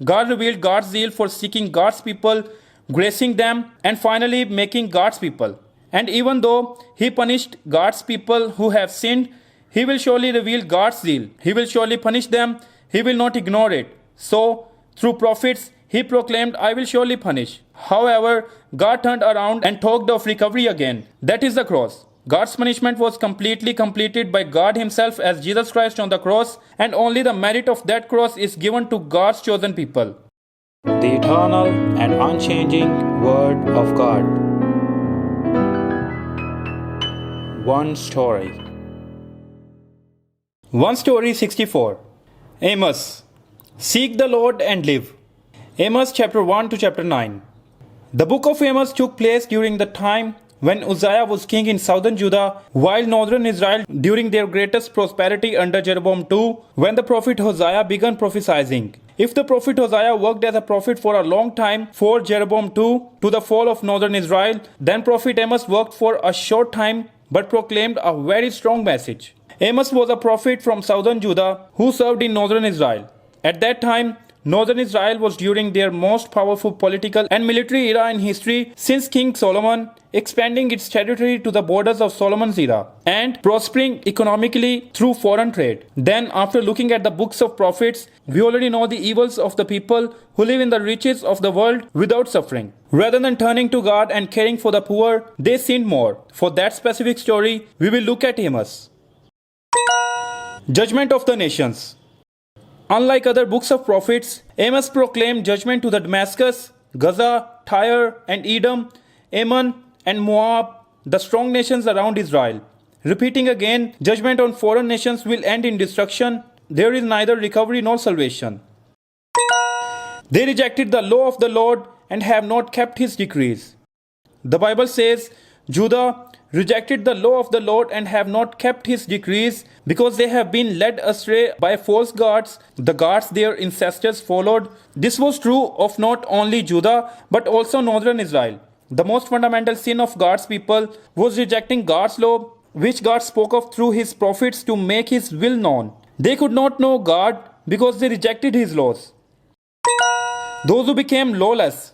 God revealed God's zeal for seeking God's people, gracing them, and finally making God's people. And even though He punished God's people who have sinned, He will surely reveal God's zeal. He will surely punish them. He will not ignore it. So, through prophets, He proclaimed, I will surely punish. However, God turned around and talked of recovery again. That is the cross. God's punishment was completely completed by God Himself as Jesus Christ on the cross, and only the merit of that cross is given to God's chosen people. The eternal and unchanging Word of God. One story. One story 64. Amos. Seek the Lord and live. Amos chapter 1 to chapter 9. The book of Amos took place during the time when Uzziah was king in southern Judah, while northern Israel during their greatest prosperity under Jeroboam II, when the prophet Hosea began prophesying. If the prophet Hosea worked as a prophet for a long time for Jeroboam II to the fall of northern Israel, then prophet Amos worked for a short time but proclaimed a very strong message. Amos was a prophet from southern Judah who served in northern Israel. At that time, northern Israel was during their most powerful political and military era in history since King Solomon, expanding its territory to the borders of Solomon's era and prospering economically through foreign trade. Then, after looking at the books of prophets, we already know the evils of the people who live in the riches of the world without suffering. Rather than turning to God and caring for the poor, they sinned more. For that specific story, we will look at Amos. Judgment of the nations. Unlike other books of prophets, Amos proclaimed judgment to the Damascus, Gaza, Tyre, and Edom, Ammon, and Moab, the strong nations around Israel. Repeating again, judgment on foreign nations will end in destruction. There is neither recovery nor salvation. They rejected the law of the Lord and have not kept His decrees. The Bible says, Judah rejected the law of the Lord and have not kept His decrees because they have been led astray by false gods, the gods their ancestors followed. This was true of not only Judah but also northern Israel. The most fundamental sin of God's people was rejecting God's law, which God spoke of through His prophets to make His will known. They could not know God because they rejected His laws. Those who became lawless.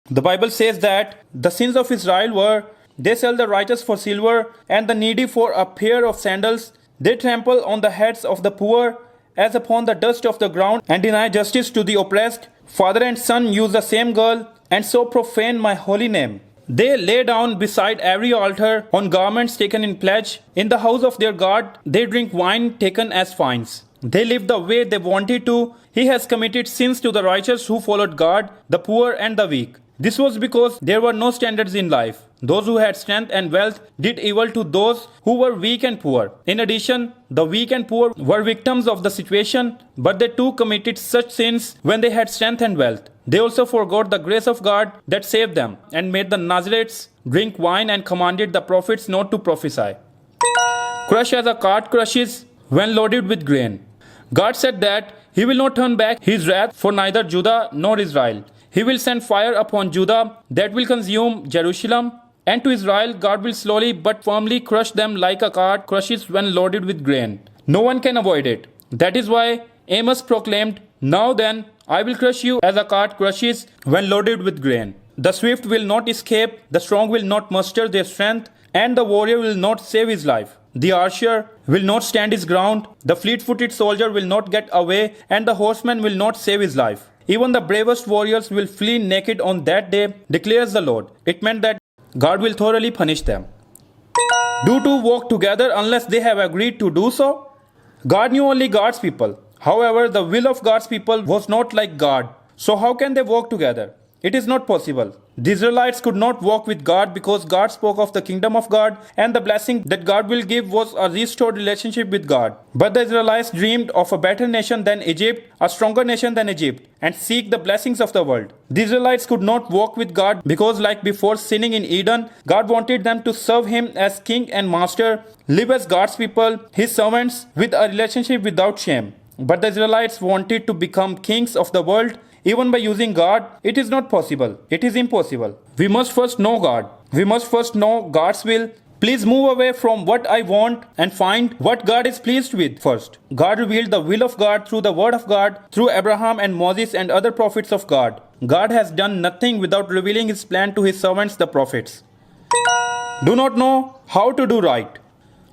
The Bible says that the sins of Israel were: they sell the righteous for silver and the needy for a pair of sandals. They trample on the heads of the poor as upon the dust of the ground and deny justice to the oppressed. Father and son use the same girl and so profane my holy name. They lay down beside every altar on garments taken in pledge. In the house of their God, they drink wine taken as fines. They live the way they wanted to. He has committed sins to the righteous who followed God, the poor and the weak. This was because there were no standards in life. Those who had strength and wealth did evil to those who were weak and poor. In addition, the weak and poor were victims of the situation, but they too committed such sins when they had strength and wealth. They also forgot the grace of God that saved them and made the Nazarites drink wine and commanded the prophets not to prophesy. Crush as a cart crushes when loaded with grain. God said that He will not turn back His wrath for neither Judah nor Israel. He will send fire upon Judah that will consume Jerusalem, and to Israel God will slowly but firmly crush them like a cart crushes when loaded with grain. No one can avoid it. That is why Amos proclaimed, Now then, I will crush you as a cart crushes when loaded with grain. The swift will not escape, the strong will not muster their strength, and the warrior will not save his life. The archer will not stand his ground, the fleet-footed soldier will not get away, and the horseman will not save his life. Even the bravest warriors will flee naked on that day, declares the Lord. It meant that God will thoroughly punish them. Do two walk together unless they have agreed to do so? God knew only God's people. However, the will of God's people was not like God. So how can they walk together? It is not possible. The Israelites could not walk with God because God spoke of the kingdom of God, and the blessing that God will give was a restored relationship with God. But the Israelites dreamed of a better nation than Egypt, a stronger nation than Egypt, and seek the blessings of the world. The Israelites could not walk with God because, like before sinning in Eden, God wanted them to serve Him as King and Master, live as God's people, His servants, with a relationship without shame. But the Israelites wanted to become kings of the world. Even by using God, it is not possible. It is impossible. We must first know God. We must first know God's will. Please move away from what I want and find what God is pleased with first. God revealed the will of God through the word of God, through Abraham and Moses and other prophets of God. God has done nothing without revealing his plan to his servants, the prophets. Do not know how to do right.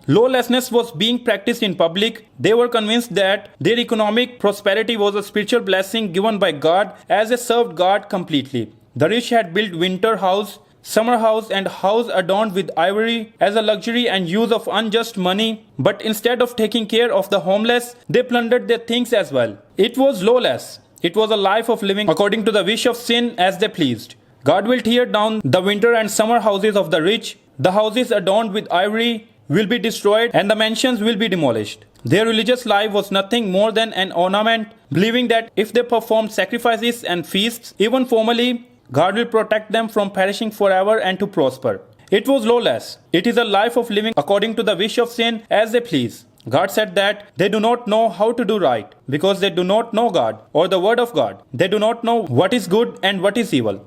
Lawlessness was being practiced in public. They were convinced that their economic prosperity was a spiritual blessing given by God as they served God completely. The rich had built winter house, summer house and house adorned with ivory as a luxury and use of unjust money, but instead of taking care of the homeless, they plundered their things as well. It was lawless. It was a life of living according to the wish of sin as they pleased. God will tear down the winter and summer houses of the rich. The houses adorned with ivory will be destroyed and the mansions will be demolished. Their religious life was nothing more than an ornament, believing that if they performed sacrifices and feasts, even formally, God will protect them from perishing forever and to prosper. It was lawless. It is a life of living according to the wish of sin as they please. God said that they do not know how to do right because they do not know God or the word of God. They do not know what is good and what is evil.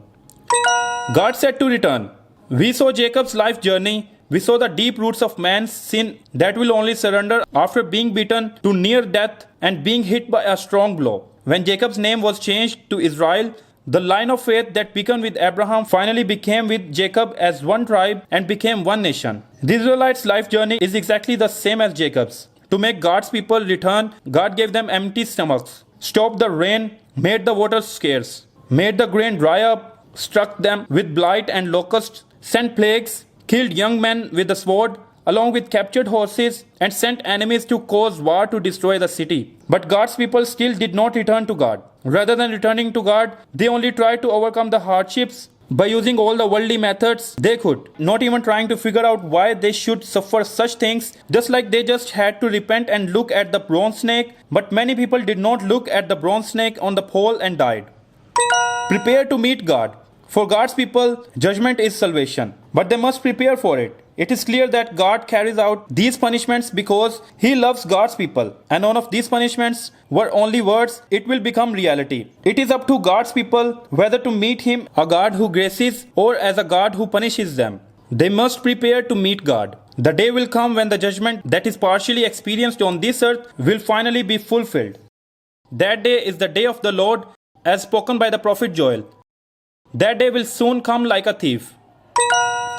God said to return. We saw Jacob's life journey. We saw the deep roots of man's sin that will only surrender after being beaten to near death and being hit by a strong blow. When Jacob's name was changed to Israel, the line of faith that began with Abraham finally became with Jacob as one tribe and became one nation. The Israelites' life journey is exactly the same as Jacob's. To make God's people return, God gave them empty stomachs, stopped the rain, made the water scarce, made the grain dry up, struck them with blight and locusts, sent plagues, killed young men with the sword, along with captured horses, and sent enemies to cause war to destroy the city. But God's people still did not return to God. Rather than returning to God, they only tried to overcome the hardships by using all the worldly methods they could, not even trying to figure out why they should suffer such things, just like they just had to repent and look at the bronze snake. But many people did not look at the bronze snake on the pole and died. Prepare to meet God. For God's people, judgment is salvation, but they must prepare for it. It is clear that God carries out these punishments because He loves God's people, and none of these punishments were only words, it will become reality. It is up to God's people whether to meet Him, a God who graces, or as a God who punishes them. They must prepare to meet God. The day will come when the judgment that is partially experienced on this earth will finally be fulfilled. That day is the day of the Lord, as spoken by the prophet Joel. That day will soon come like a thief.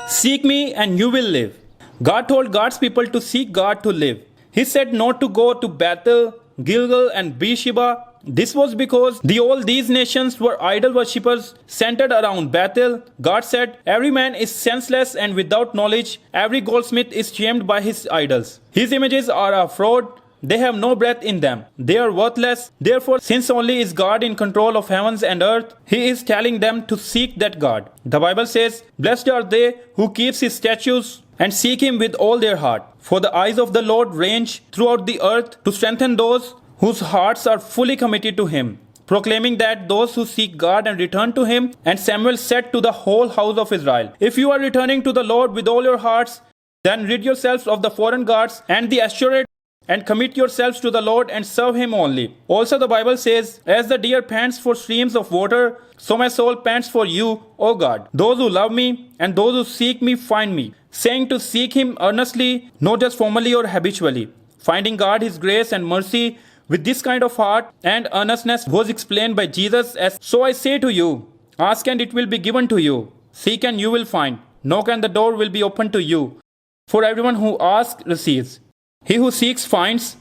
Seek me and you will live. God told God's people to seek God to live. He said not to go to Bethel, Gilgal and Beersheba. This was because all these nations were idol worshippers centered around Bethel. God said, every man is senseless and without knowledge. Every goldsmith is shamed by his idols. His images are a fraud. They have no breath in them. They are worthless. Therefore, since only is God in control of heavens and earth, He is telling them to seek that God. The Bible says, blessed are they who keeps His statutes and seek Him with all their heart. For the eyes of the Lord range throughout the earth to strengthen those whose hearts are fully committed to Him, proclaiming that those who seek God and return to Him. And Samuel said to the whole house of Israel, if you are returning to the Lord with all your hearts, then rid yourselves of the foreign gods and the Asherah, and commit yourselves to the Lord and serve Him only. Also the Bible says, as the deer pants for streams of water, so my soul pants for you, O God. Those who love me and those who seek me find me. Saying to seek Him earnestly, not just formally or habitually. Finding God, His grace and mercy with this kind of heart and earnestness was explained by Jesus as, so I say to you, ask and it will be given to you. Seek and you will find. Knock and the door will be opened to you. For everyone who asks receives. He who seeks finds,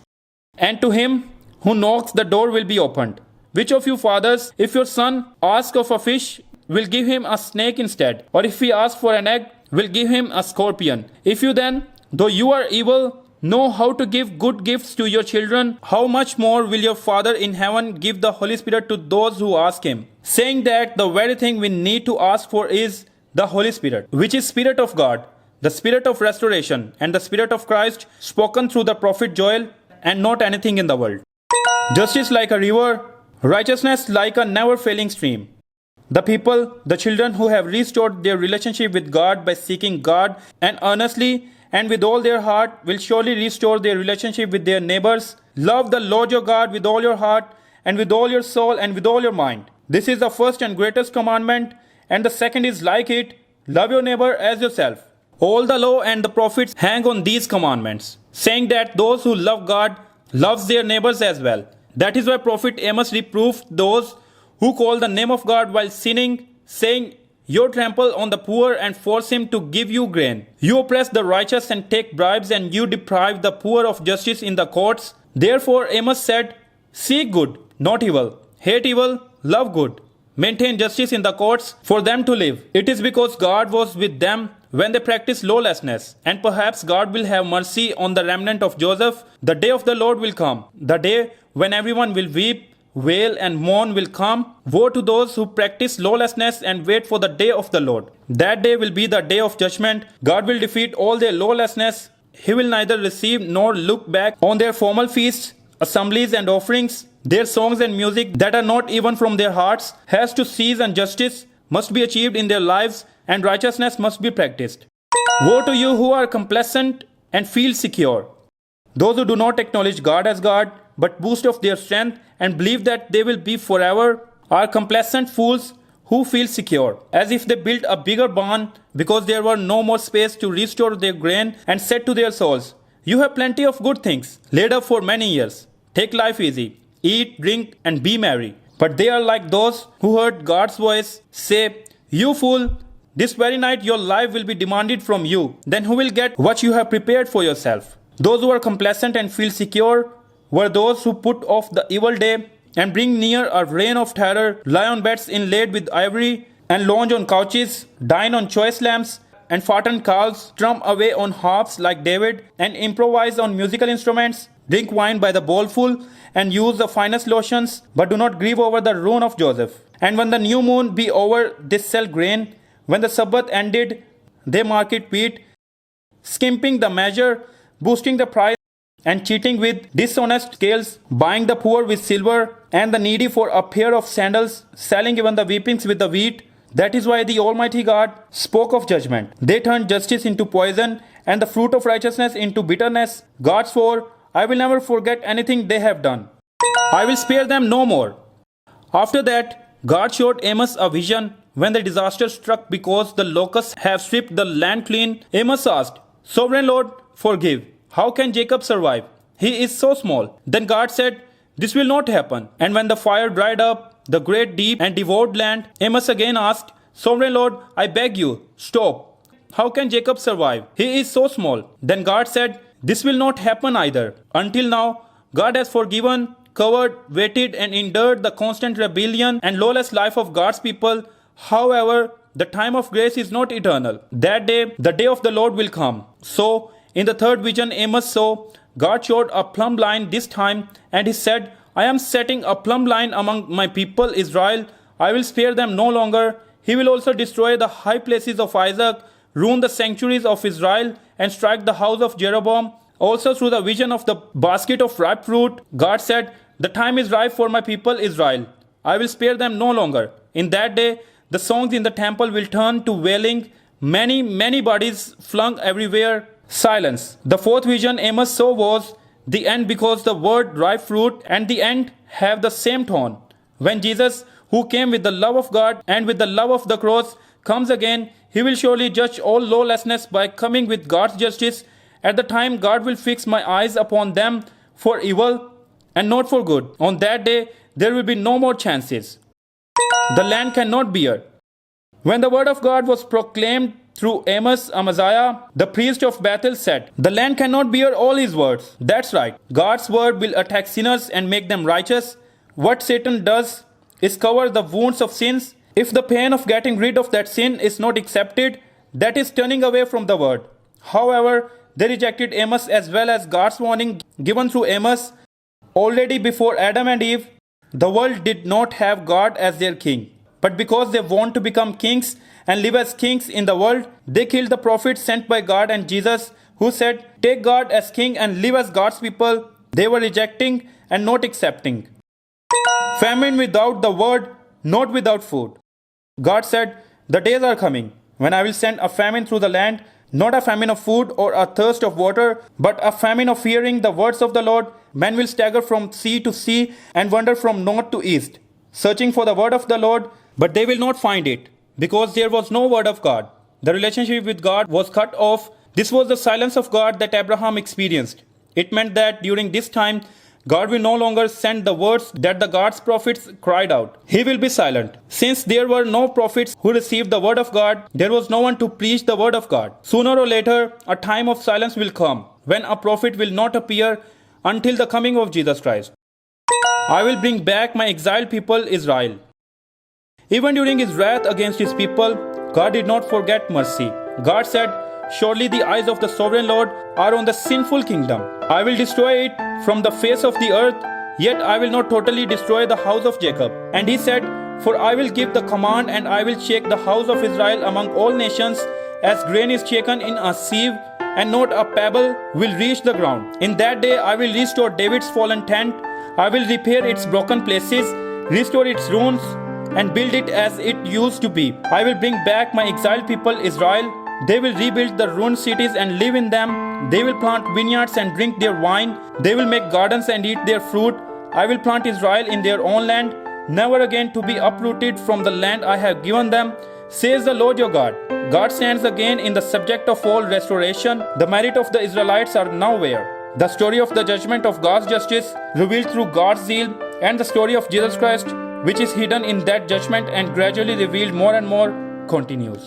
and to him who knocks the door will be opened. Which of you fathers, if your son asks of a fish, will give him a snake instead? Or if he asks for an egg, will give him a scorpion? If you then, though you are evil, know how to give good gifts to your children, how much more will your Father in heaven give the Holy Spirit to those who ask Him? Saying that the very thing we need to ask for is the Holy Spirit, which is Spirit of God, the Spirit of restoration, and the Spirit of Christ spoken through the prophet Joel, and not anything in the world. Justice like a river, righteousness like a never-failing stream. The people, the children who have restored their relationship with God by seeking God and earnestly and with all their heart will surely restore their relationship with their neighbors. Love the Lord your God with all your heart and with all your soul and with all your mind. This is the first and greatest commandment, and the second is like it, love your neighbor as yourself. All the law and the prophets hang on these commandments, saying that those who love God loves their neighbors as well. That is why Prophet Amos reproved those who call the name of God while sinning, saying, "You trample on the poor and force him to give you grain. You oppress the righteous and take bribes, and you deprive the poor of justice in the courts." Therefore Amos said, "Seek good, not evil. Hate evil, love good. Maintain justice in the courts for them to live. It is because God was with them when they practiced lawlessness. And perhaps God will have mercy on the remnant of Joseph. The day of the Lord will come, the day when everyone will weep, wail, and mourn will come. Woe to those who practice lawlessness and wait for the day of the Lord. That day will be the day of judgment. God will defeat all their lawlessness. He will neither receive nor look back on their formal feasts, assemblies, and offerings. Their songs and music that are not even from their hearts has to cease, and justice must be achieved in their lives, and righteousness must be practiced. Woe to you who are complacent and feel secure. Those who do not acknowledge God as God, but boast of their strength and believe that they will be forever, are complacent fools who feel secure, as if they built a bigger barn because there were no more space to restore their grain, and said to their souls, "You have plenty of good things laid up for many years. Take life easy. Eat, drink, and be merry." But they are like those who heard God's voice say, "You fool, this very night your life will be demanded from you. Then who will get what you have prepared for yourself?" Those who are complacent and feel secure were those who put off the evil day and bring near a reign of terror, lie on beds inlaid with ivory, and lounge on couches, dine on choice lambs, and fattened calves, strum away on harps like David, and improvise on musical instruments, drink wine by the bowlful, and use the finest lotions, but do not grieve over the ruin of Joseph. And when the new moon be over, they sell grain. When the Sabbath ended, they market wheat, skimping the measure, boosting the price, and cheating with dishonest scales, buying the poor with silver, and the needy for a pair of sandals, selling even the weepings with the wheat. That is why the Almighty God spoke of judgment. They turned justice into poison, and the fruit of righteousness into bitterness. God swore, "I will never forget anything they have done. I will spare them no more." After that, God showed Amos a vision when the disaster struck because the locusts have stripped the land clean. Amos asked, "Sovereign Lord, forgive. How can Jacob survive? He is so small." Then God said, "This will not happen." And when the fire dried up the great deep and devoured land, Amos again asked, "Sovereign Lord, I beg you, stop. How can Jacob survive? He is so small." Then God said, "This will not happen either." Until now, God has forgiven, covered, waited, and endured the constant rebellion and lawless life of God's people. However, the time of grace is not eternal. That day, the day of the Lord will come. So, in the third vision Amos saw, God showed a plumb line this time, and he said, "I am setting a plumb line among my people Israel. I will spare them no longer. He will also destroy the high places of Isaac, ruin the sanctuaries of Israel, and strike the house of Jeroboam." Also through the vision of the basket of ripe fruit, God said, "The time is ripe for my people Israel. I will spare them no longer." In that day, the songs in the temple will turn to wailing, many, many bodies flung everywhere. Silence. The fourth vision Amos saw was the end, because the word ripe fruit and the end have the same tone. When Jesus, who came with the love of God and with the love of the cross, comes again, he will surely judge all lawlessness by coming with God's justice. At the time, God will fix my eyes upon them for evil and not for good. On that day, there will be no more chances. The land cannot bear. When the word of God was proclaimed through Amos, Amaziah, the priest of Bethel, said, "The land cannot bear all his words." That's right. God's word will attack sinners and make them righteous. What Satan does is cover the wounds of sins. If the pain of getting rid of that sin is not accepted, that is turning away from the word. However, they rejected Amos as well as God's warning given through Amos. Already before Adam and Eve, the world did not have God as their king. But because they want to become kings and live as kings in the world, they killed the prophets sent by God and Jesus, who said, "Take God as king and live as God's people." They were rejecting and not accepting. Famine without the word, not without food. God said, "The days are coming when I will send a famine through the land, not a famine of food or a thirst of water, but a famine of hearing the words of the Lord. Men will stagger from sea to sea and wander from north to east, searching for the word of the Lord, but they will not find it, because there was no word of God. The relationship with God was cut off. This was the silence of God that Abraham experienced. It meant that during this time, God will no longer send the words that the God's prophets cried out. He will be silent. Since there were no prophets who received the word of God, there was no one to preach the word of God. Sooner or later, a time of silence will come when a prophet will not appear until the coming of Jesus Christ. I will bring back my exiled people Israel. Even during his wrath against his people, God did not forget mercy. God said, "Surely the eyes of the sovereign Lord are on the sinful kingdom. I will destroy it from the face of the earth, yet I will not totally destroy the house of Jacob." And he said, "For I will give the command, and I will shake the house of Israel among all nations, as grain is shaken in a sieve, and not a pebble will reach the ground. In that day I will restore David's fallen tent. I will repair its broken places, restore its ruins, and build it as it used to be. I will bring back my exiled people Israel. They will rebuild the ruined cities and live in them. They will plant vineyards and drink their wine. They will make gardens and eat their fruit. I will plant Israel in their own land, never again to be uprooted from the land I have given them, says the Lord your God." God stands again in the subject of all restoration. The merit of the Israelites are nowhere. The story of the judgment of God's justice revealed through God's zeal, and the story of Jesus Christ, which is hidden in that judgment and gradually revealed more and more, continues.